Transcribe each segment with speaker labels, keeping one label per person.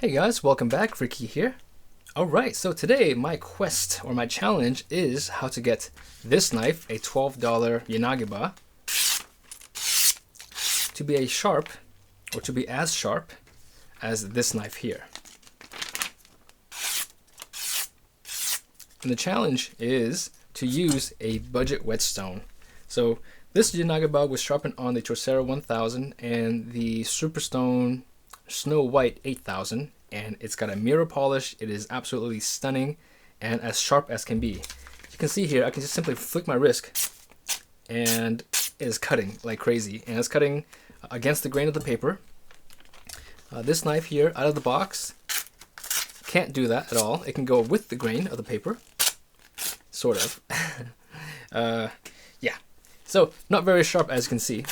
Speaker 1: Hey guys, welcome back. Ricky here. Alright, so today my quest or my challenge is how to get this knife, a $12 Yanagiba, to be to be as sharp as this knife here. And the challenge is to use a budget whetstone. So this Yanagiba was sharpened on the Chaucer 1000 and the Superstone Snow White 8000, and it's got a mirror polish. It is absolutely stunning and as sharp as can be. You can see here, I can just simply flick my wrist and it is cutting like crazy, and it's cutting against the grain of the paper. This knife here out of the box can't do that at all. It can go with the grain of the paper, sort of. Yeah, so not very sharp as you can see.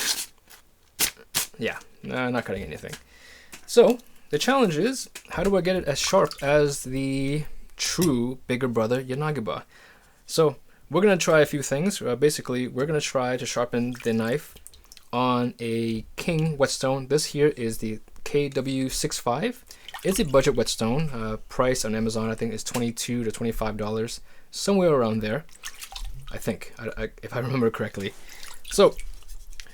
Speaker 1: Yeah, not cutting anything. So the challenge is, how do I get it as sharp as the true bigger brother Yanagiba? So we're going to try a few things. Basically, we're going to try to sharpen the knife on a king whetstone. This here is the KW65. It's a budget whetstone. Price on Amazon I think is $22 to $25, somewhere around there, I think, if I remember correctly. So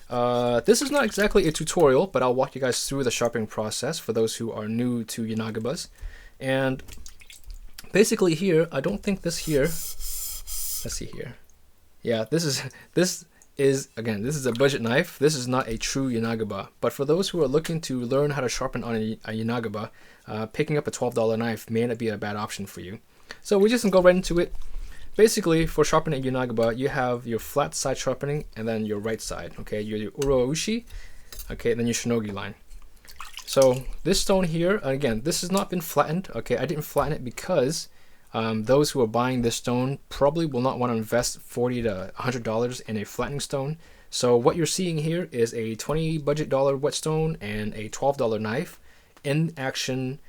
Speaker 1: this is not exactly a tutorial, but I'll walk you guys through the sharpening process for those who are new to Yanagibas. And basically here, I don't think this here, let's see here. Yeah, this is a budget knife. This is not a true Yanagiba. But for those who are looking to learn how to sharpen on a Yanagiba, picking up a $12 knife may not be a bad option for you. So we just gonna go right into it. Basically, for sharpening a Yanagiba, you have your flat side sharpening and then your right side. Okay, your uroushi, okay, and then your shinogi line. So this stone here, again, this has not been flattened. Okay, I didn't flatten it because those who are buying this stone probably will not want to invest $40 to $100 in a flattening stone. So what you're seeing here is a $20 budget whetstone and a $12 knife in action.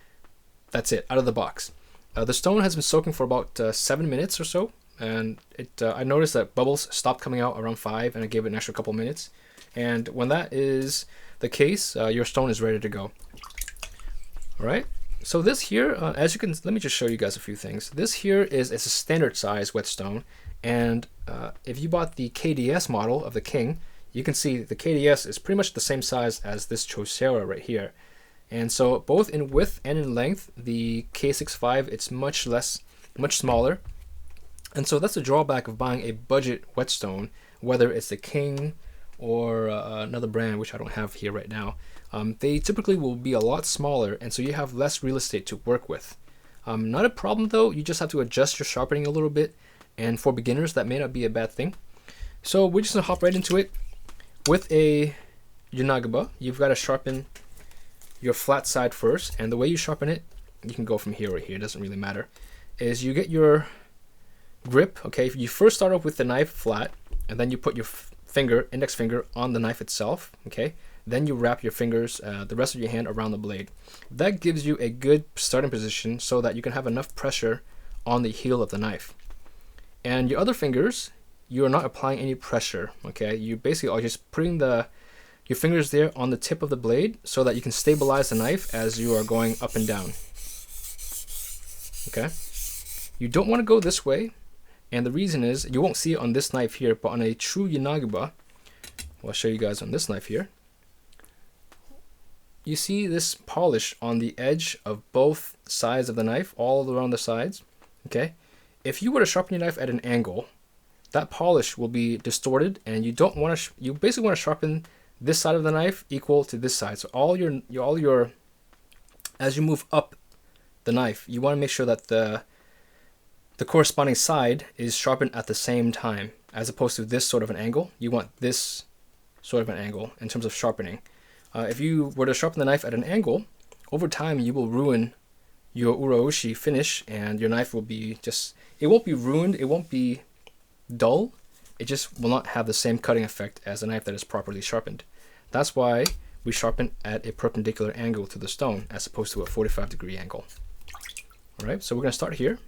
Speaker 1: That's it, out of the box. The stone has been soaking for about 7 minutes or so, and I noticed that bubbles stopped coming out around 5, and I gave it an extra couple minutes. And when that is the case, your stone is ready to go. All right. So this here, as you can, let me just show you guys a few things. This here is a standard size whetstone, and if you bought the KDS model of the King, you can see the KDS is pretty much the same size as this Chaucer right here. And so both in width and in length, the K65, it's much smaller. And so that's the drawback of buying a budget whetstone, whether it's the King or another brand, which I don't have here right now. They typically will be a lot smaller, and so you have less real estate to work with. Not a problem though, you just have to adjust your sharpening a little bit, and for beginners that may not be a bad thing. So we're just gonna hop right into it. With a Yanagiba, you've got to sharpen your flat side first, and the way you sharpen it, you can go from here or here, it doesn't really matter, is you get your grip. Okay, you first start off with the knife flat, and then you put your index finger on the knife itself. Okay, then you wrap your fingers, the rest of your hand, around the blade. That gives you a good starting position so that you can have enough pressure on the heel of the knife. And your other fingers, you are not applying any pressure. Okay, you basically are just putting your fingers there on the tip of the blade so that you can stabilize the knife as you are going up and down. Okay, you don't want to go this way, and the reason is, you won't see it on this knife here, but on a true Yanagiba, I'll show you guys on this knife here, you see this polish on the edge of both sides of the knife, all around the sides. Okay, if you were to sharpen your knife at an angle, that polish will be distorted, and you don't want to. You basically want to sharpen this side of the knife equal to this side. So all your as you move up the knife, you want to make sure that the corresponding side is sharpened at the same time, as opposed to this sort of an angle. You want this sort of an angle in terms of sharpening. If you were to sharpen the knife at an angle, over time you will ruin your uroushi finish, and your knife will be it won't be ruined, it won't be dull, it just will not have the same cutting effect as a knife that is properly sharpened. That's why we sharpen at a perpendicular angle to the stone as opposed to a 45-degree angle. All right, so we're going to start here.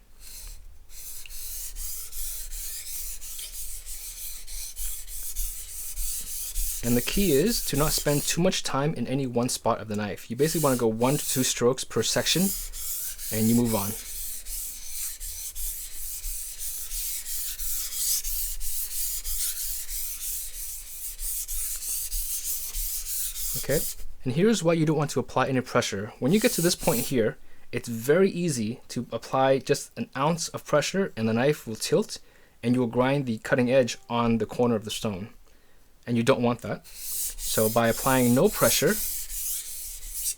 Speaker 1: And the key is to not spend too much time in any one spot of the knife. You basically want to go 1 to 2 strokes per section, and you move on. Okay, and here's why you don't want to apply any pressure. When you get to this point here, it's very easy to apply just an ounce of pressure and the knife will tilt and you will grind the cutting edge on the corner of the stone. And you don't want that. So by applying no pressure,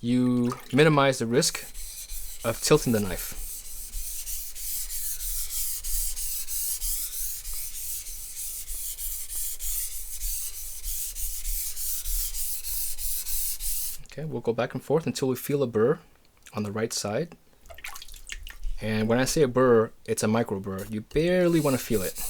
Speaker 1: you minimize the risk of tilting the knife. Okay, we'll go back and forth until we feel a burr on the right side. And when I say a burr, it's a micro burr. You barely want to feel it.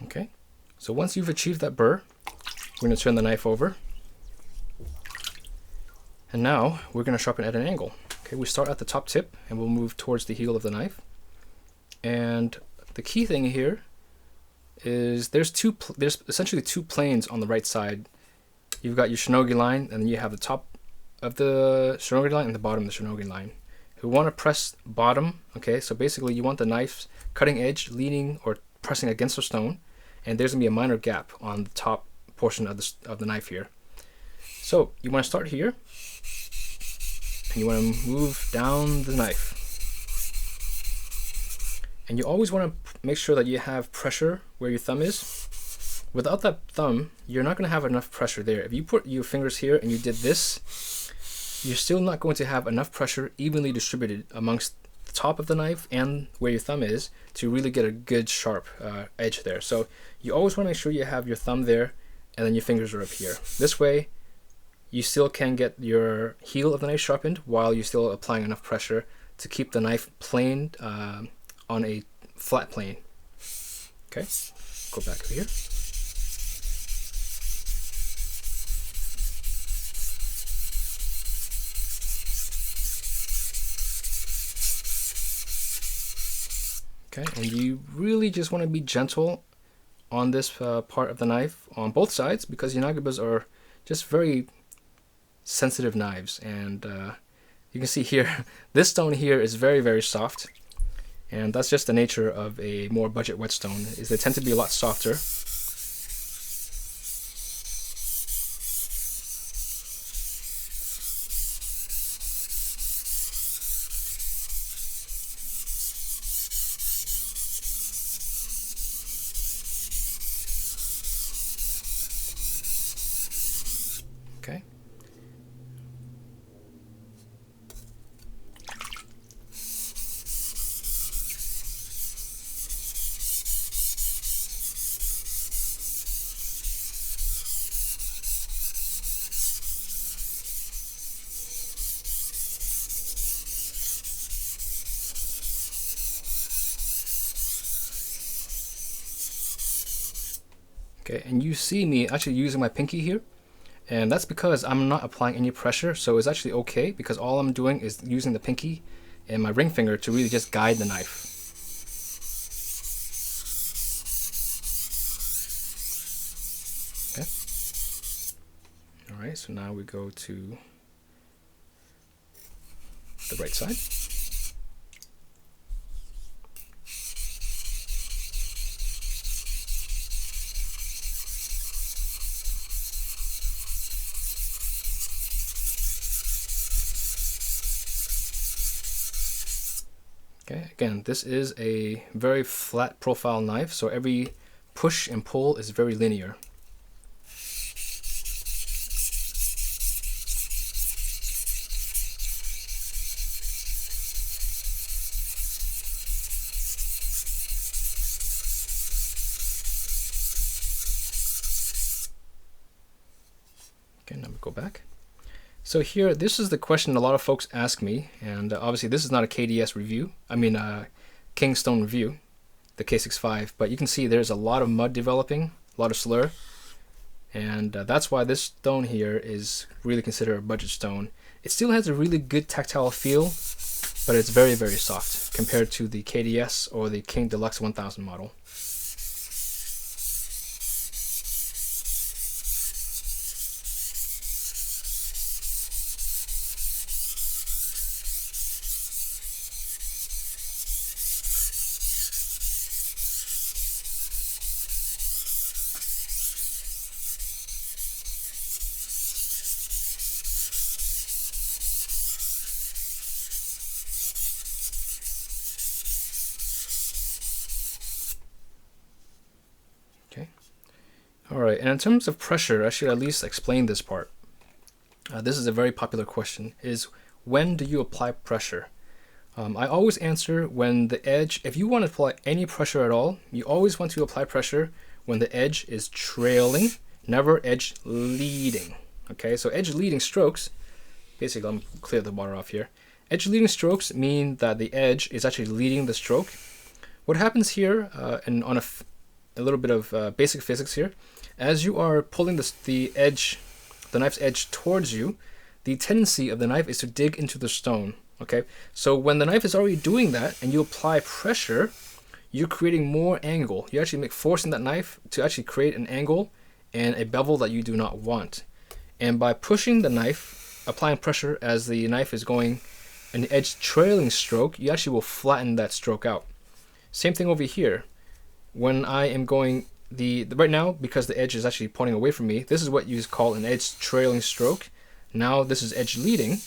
Speaker 1: Okay, so once you've achieved that burr, we're going to turn the knife over. And now we're going to sharpen at an angle. Okay, we start at the top tip and we'll move towards the heel of the knife. And the key thing here is there's essentially two planes on the right side. You've got your shinogi line, and then you have the top of the shinogi line and the bottom of the shinogi line. We want to press bottom. Okay, so basically you want the knife's cutting edge leaning or pressing against the stone, and there's gonna be a minor gap on the top portion of the knife here. So you want to start here, and you want to move down the knife, and you always want to make sure that you have pressure where your thumb is. Without that thumb, you're not going to have enough pressure there. If you put your fingers here and you did this, you're still not going to have enough pressure evenly distributed amongst the top of the knife and where your thumb is to really get a good sharp edge there. So you always want to make sure you have your thumb there and then your fingers are up here. This way you still can get your heel of the knife sharpened while you're still applying enough pressure to keep the knife planed on a flat plane. Okay, go back over here. Okay, and you really just want to be gentle on this part of the knife on both sides, because yanagibas are just very sensitive knives. And you can see here, this stone here is very, very soft. And that's just the nature of a more budget whetstone, is they tend to be a lot softer. Okay. Okay, and you see me actually using my pinky here, and that's because I'm not applying any pressure, so it's actually okay, because all I'm doing is using the pinky and my ring finger to really just guide the knife. Okay. Alright, so now we go to the right side. Okay, again, this is a very flat profile knife, so every push and pull is very linear. go back. So here, this is the question a lot of folks ask me, and obviously this is not a KDS review, Kingstone review, the K65, but you can see there's a lot of mud developing, a lot of slur, and that's why this stone here is really considered a budget stone. It still has a really good tactile feel, but it's very, very soft compared to the KDS or the King Deluxe 1000 model. Okay. All right, and in terms of pressure, I should at least explain this part. This is a very popular question, is when do you apply pressure? I always answer when the edge, if you want to apply any pressure at all, you always want to apply pressure when the edge is trailing, never edge leading. Okay, so edge leading strokes, basically, I'm gonna clear the water off here. Edge leading strokes mean that the edge is actually leading the stroke. What happens here, and on a little bit of basic physics here, as you are pulling the knife's edge towards you, the tendency of the knife is to dig into the stone. Okay, so when the knife is already doing that and you apply pressure, you're creating more angle. You're actually forcing that knife to actually create an angle and a bevel that you do not want. And by pushing the knife, applying pressure as the knife is going an edge trailing stroke, you actually will flatten that stroke out. Same thing over here. When I am going right now, because the edge is actually pointing away from me, this is what you call an edge trailing stroke. Now this is edge leading,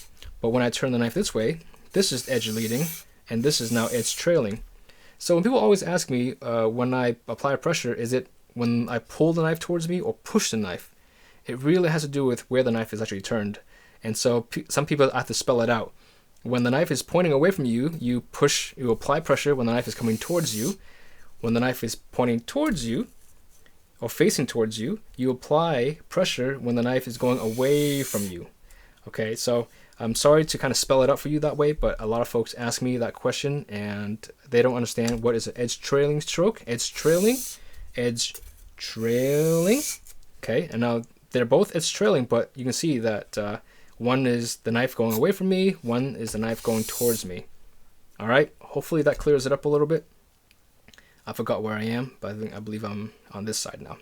Speaker 1: but when I turn the knife this way, this is edge leading, and this is now edge trailing. So when people always ask me when I apply pressure, is it when I pull the knife towards me or push the knife? It really has to do with where the knife is actually turned. And so some people have to spell it out. When the knife is pointing away from you, you apply pressure when the knife is coming towards you. When the knife is pointing towards you or facing towards you, you apply pressure when the knife is going away from you. Okay, so I'm sorry to kind of spell it out for you that way, but a lot of folks ask me that question and they don't understand what is an edge trailing stroke. Edge trailing. Okay, and now they're both edge trailing, but you can see that one is the knife going away from me, one is the knife going towards me. All right, hopefully that clears it up a little bit. I forgot where I am, but I believe I'm on this side now.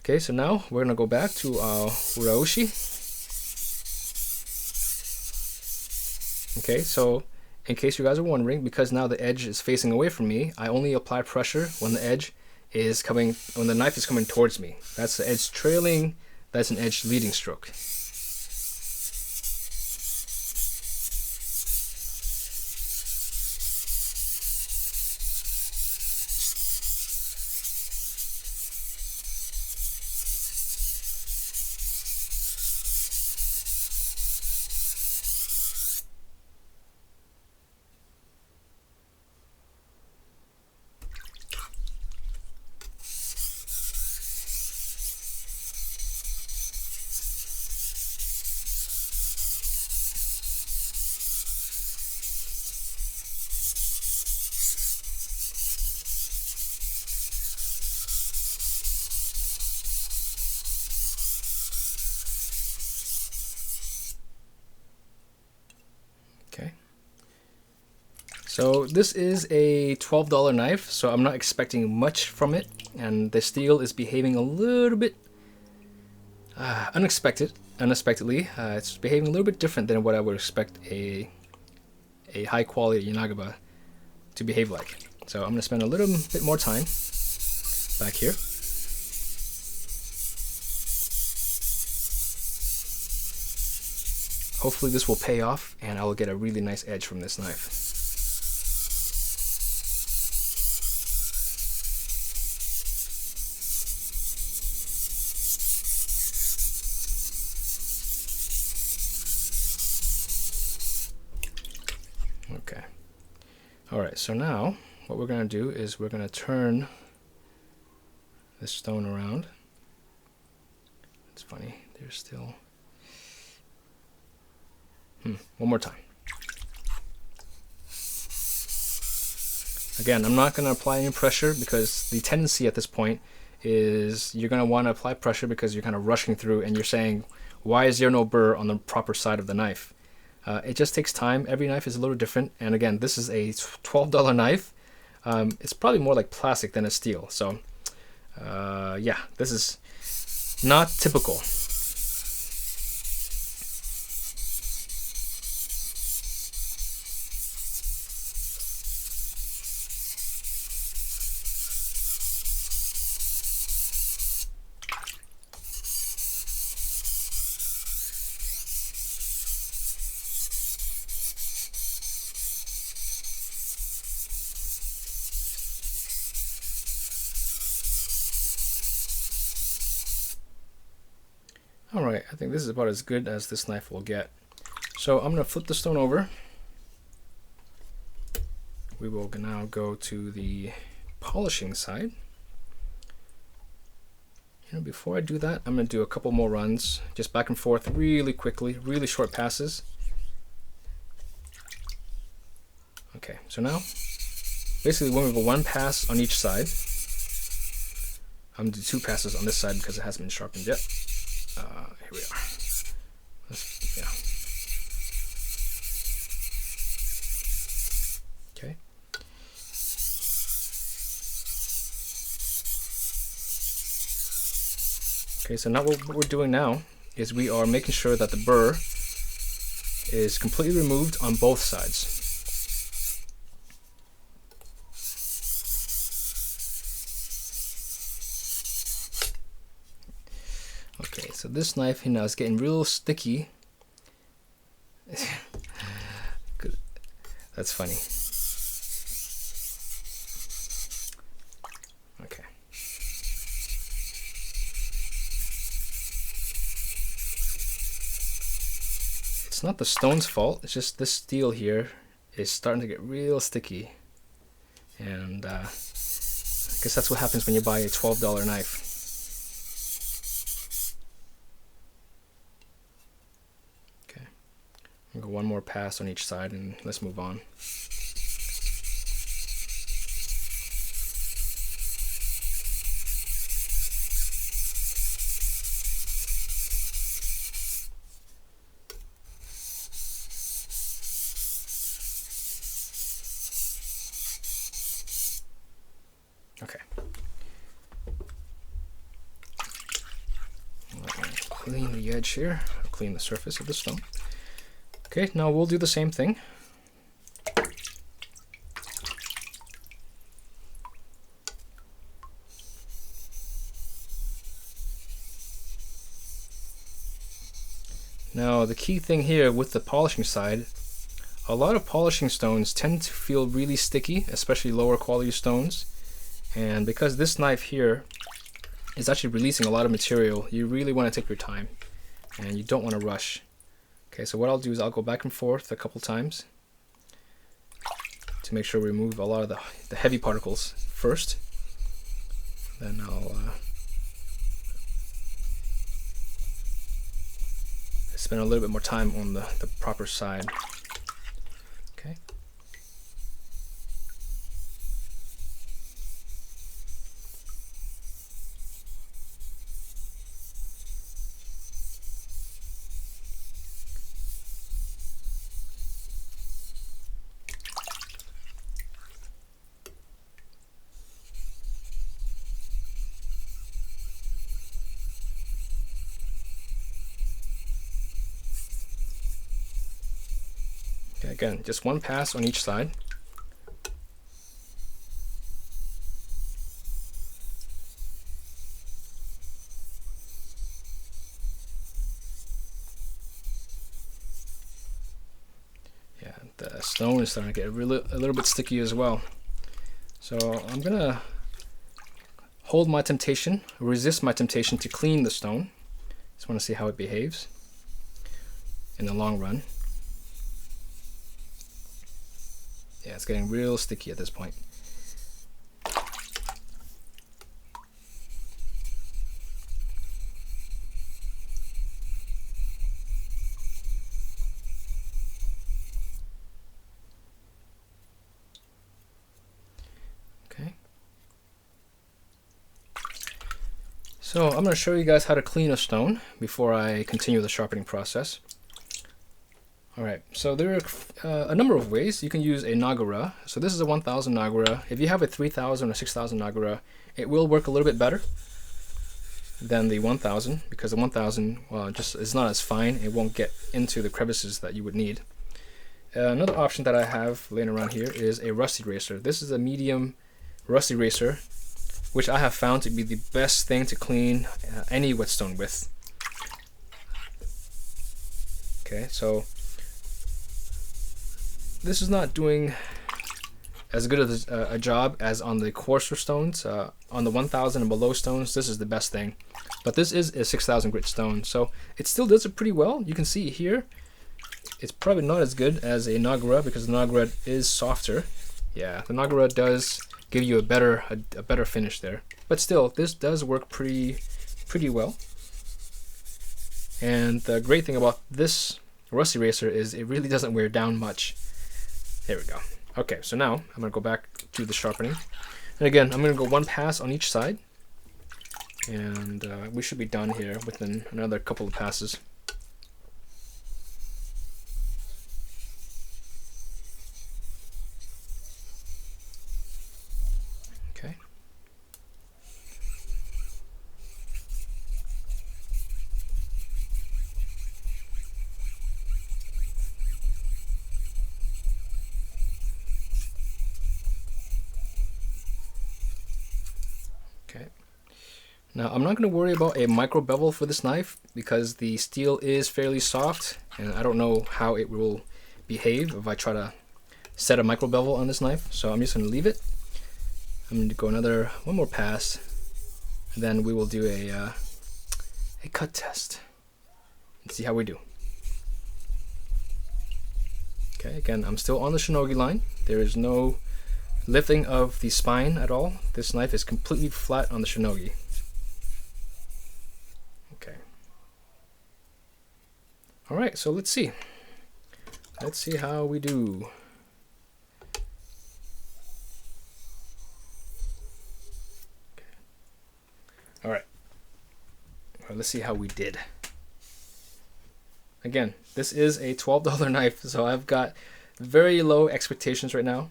Speaker 1: Okay, so now we're gonna go back to our Uraoshi. Okay, so in case you guys are wondering, because now the edge is facing away from me, I only apply pressure when the knife is coming towards me. That's the edge trailing, that's an edge leading stroke. Okay. So this is a $12 knife, so I'm not expecting much from it, and the steel is behaving a little bit unexpectedly. It's behaving a little bit different than what I would expect a high quality Yanagaba to behave like. So I'm going to spend a little bit more time back here. Hopefully this will pay off and I will get a really nice edge from this knife. Okay. Alright, so now what we're going to do is we're going to turn this stone around. It's funny, There's still... One more time. Again, I'm not going to apply any pressure because the tendency at this point is you're going to want to apply pressure because you're kind of rushing through and you're saying, why is there no burr on the proper side of the knife? It just takes time. Every knife is a little different. And again, this is a $12 knife. It's probably more like plastic than a steel. So yeah, this is not typical. Alright, I think this is about as good as this knife will get. So I'm going to flip the stone over. We will now go to the polishing side. Before I do that, I'm going to do a couple more runs, just back and forth really quickly, really short passes. Okay, so now, basically when we have one pass on each side, I'm going to do 2 passes on this side because it hasn't been sharpened yet. Here we are. Yeah. Okay. Okay, so now what we're doing now is we are making sure that the burr is completely removed on both sides. Okay, so this knife now is getting real sticky. That's funny. Okay. It's not the stone's fault, it's just this steel here is starting to get real sticky. And I guess that's what happens when you buy a $12 knife. Go one more pass on each side and let's move on. Okay. Clean the edge here, clean the surface of the stone. Okay, now we'll do the same thing. Now the key thing here with the polishing side, a lot of polishing stones tend to feel really sticky, especially lower quality stones. And because this knife here is actually releasing a lot of material, you really want to take your time and you don't want to rush. Okay, so what I'll do is I'll go back and forth a couple times to make sure we remove a lot of the heavy particles first. Then I'll spend a little bit more time on the proper side. Okay. Again, just one pass on each side. Yeah, the stone is starting to get a little bit sticky as well. So I'm gonna hold my temptation, resist my temptation to clean the stone. Just want to see how it behaves in the long run. Yeah, it's getting real sticky at this point. So I'm going to show you guys how to clean a stone before I continue the sharpening process. Alright, so there are a number of ways. You can use a Nagara. So this is a 1000 Nagara. If you have a 3000 or 6000 Nagara, it will work a little bit better than the 1000, because the 1000, well, just is not as fine. It won't get into the crevices that you would need. Another option that I have laying around here is a rust eraser. This is a medium rust eraser, which I have found to be the best thing to clean any whetstone with. Okay, so this is not doing as good of a job as on the coarser stones. On the 1000 and below stones, this is the best thing. But this is a 6000 grit stone, so it still does it pretty well. You can see here, it's probably not as good as a Nagara because the Nagara is softer. Yeah, the Nagara does give you a better finish there. But still, this does work pretty well. And the great thing about this rust eraser is it really doesn't wear down much. There we go. Okay, so now I'm going to go back to the sharpening. And again, I'm going to go one pass on each side. And we should be done here within another couple of passes. Okay. Okay. Now I'm not going to worry about a micro bevel for this knife because the steel is fairly soft and I don't know how it will behave if I try to set a micro bevel on this knife. So I'm just going to leave it. I'm going to go one more pass, and then we will do a cut test and see how we do. Okay, again, I'm still on the shinogi line. There is no lifting of the spine at all. This knife is completely flat on the shinogi. Okay. Alright, so let's see. Let's see how we do. Okay. Alright. Well, let's see how we did. Again, this is a $12 knife, so I've got very low expectations right now.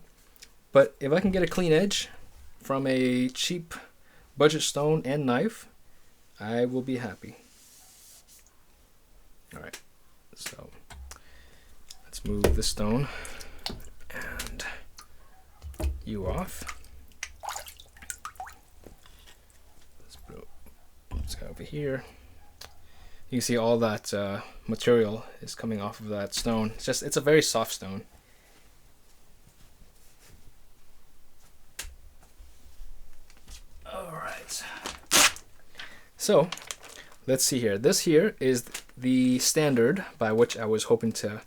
Speaker 1: But if I can get a clean edge from a cheap budget stone and knife, I will be happy. Alright, so let's move this stone and you off. Let's put this guy over here. You can see all that material is coming off of that stone. It's a very soft stone. Alright. So, let's see here. This here is the standard by which I was hoping to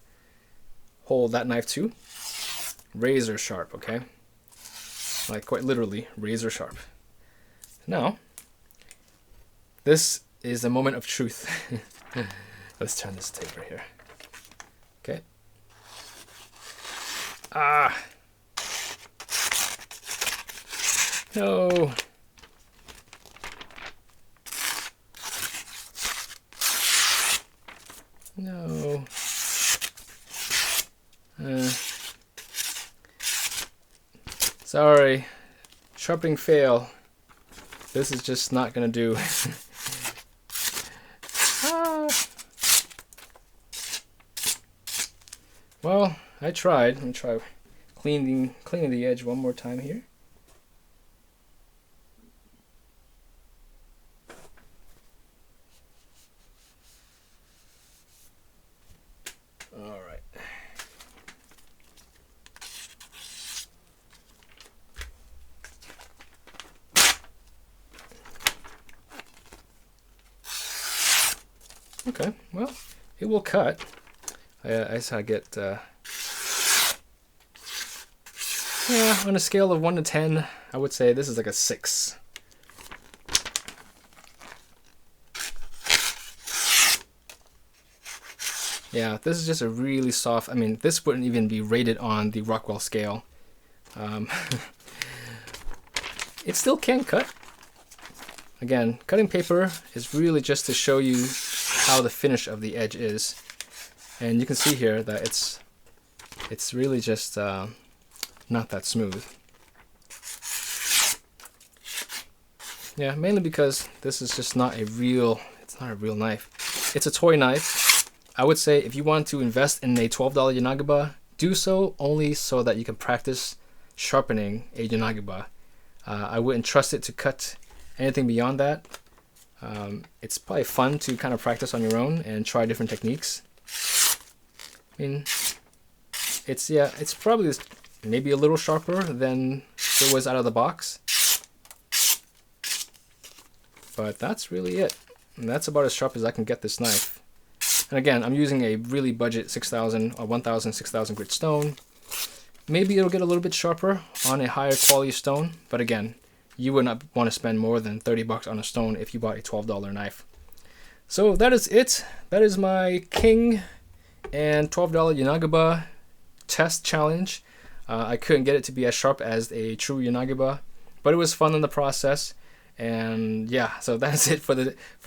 Speaker 1: hold that knife to. Razor sharp, okay? Like quite literally, razor sharp. Now, this is a moment of truth. Let's turn this tape right here. Okay. Ah! No! No. Sorry. Sharpening fail. This is just not gonna do. Ah. Well, I tried. Let me try cleaning the edge one more time here. All right. Okay, well, it will cut. I just gotta get, yeah, on a scale of 1 to 10, I would say this is like a 6. Yeah, this is just a really soft, I mean, this wouldn't even be rated on the Rockwell scale. It still can cut. Again, cutting paper is really just to show you how the finish of the edge is. And you can see here that it's really just not that smooth. Yeah, mainly because this is just not a real, it's not a real knife. It's a toy knife. I would say if you want to invest in a $12 Yanagiba, do so only so that you can practice sharpening a Yanagiba. I wouldn't trust it to cut anything beyond that. It's probably fun to kind of practice on your own and try different techniques. I mean, it's probably maybe a little sharper than it was out of the box. But that's really it. And that's about as sharp as I can get this knife. And again, I'm using a really budget 6000 or 1000, 6000 grit stone. Maybe it'll get a little bit sharper on a higher quality stone, but again, you would not want to spend more than 30 bucks on a stone if you bought a $12 knife. So that is it. That is my King and $12 Yanagiba test challenge. I couldn't get it to be as sharp as a true Yanagiba, but it was fun in the process. And yeah, so that's it for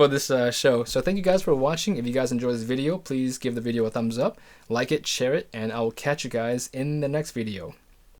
Speaker 1: this show. So thank you guys for watching. If you guys enjoyed this video, please give the video a thumbs up, like it, share it, and I will catch you guys in the next video.